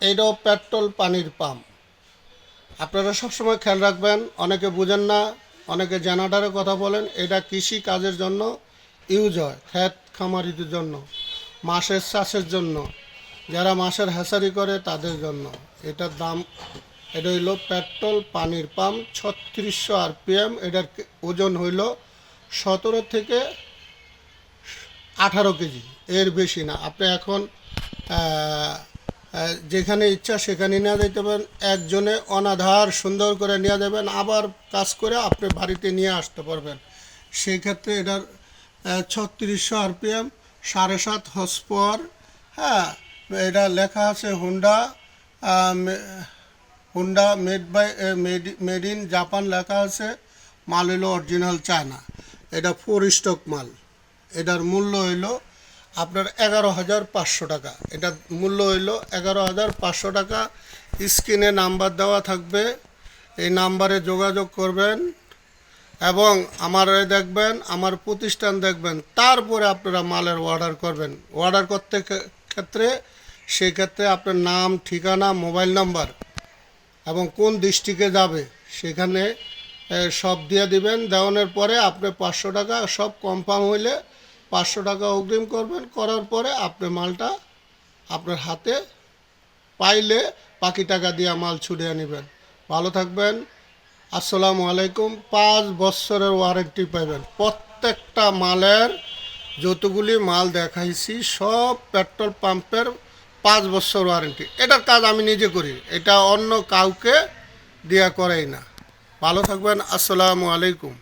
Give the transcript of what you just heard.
এইটাও পেট্রোল পানির পাম্প। আপনারা সবসময় খেয়াল রাখবেন, অনেকে বুঝেন না, অনেকে জেনারেটরের কথা বলেন। এটা কৃষি কাজের জন্য ইউজ হয়, ক্ষেত খামারিদের জন্য, মাছের চাষের জন্য, যারা মাছের হ্যাচারি করে তাদের জন্য। এটার দাম, এটা হইল পেট্রোল পানির পাম্প 3600 RPM। এটার ওজন হইল 17 থেকে 18 কেজি, এর বেশি না। আপনি এখন যেখানে ইচ্ছা সেখানে নিয়ে যেতে পারেন, একজনে অনাধার সুন্দর করে নিয়ে যাবেন, আবার কাজ করে আপনি বাড়িতে নিয়ে আসতে পারবেন। সেই ক্ষেত্রে এটার 3600 RPM, 7.5 হর্স পাওয়ার। হ্যাঁ, এটা লেখা আছে Honda, Honda made in Japan লেখা আছে। মাল হইল অরিজিনাল চায়না। এটা 4 স্টক মাল। এটার মূল্য হইল আপনার 11,500 টাকা। এটার মূল্য হইল 11,500 টাকা। স্ক্রিনে নাম্বার দেওয়া থাকবে, এই নাম্বারে যোগাযোগ করবেন এবং আমার দেখবেন, আমার প্রতিষ্ঠান দেখবেন, তারপরে আপনারা মালের অর্ডার করবেন। অর্ডার করতে ক্ষেত্রে সেক্ষেত্রে আপনার নাম, ঠিকানা, মোবাইল নাম্বার এবং কোন ডিস্ট্রিক্টে যাবে সেখানে সব দিয়ে দিবেন। দেওয়ানোর পরে আপনি 500 টাকা, সব কনফার্ম হইলে 500 টাকা অগ্রিম করবেন। করার পরে আপনি মালটা আপনার হাতে পাইলে বাকি টাকা দিয়ে মাল ছুটিয়ে নেবেন। ভালো থাকবেন। আসসালামু আলাইকুম। 5 বছরের ওয়ারেন্টি পাবেন প্রত্যেকটা মালের। যতগুলি মাল দেখাইছি সব পেট্রোল পাম্পের 5 বছর ওয়ারেন্টি। এটার কাজ আমি নিজে করি, এটা অন্য কাউকে দেয়া করাই না। ভালো থাকবেন। আসসালামু আলাইকুম।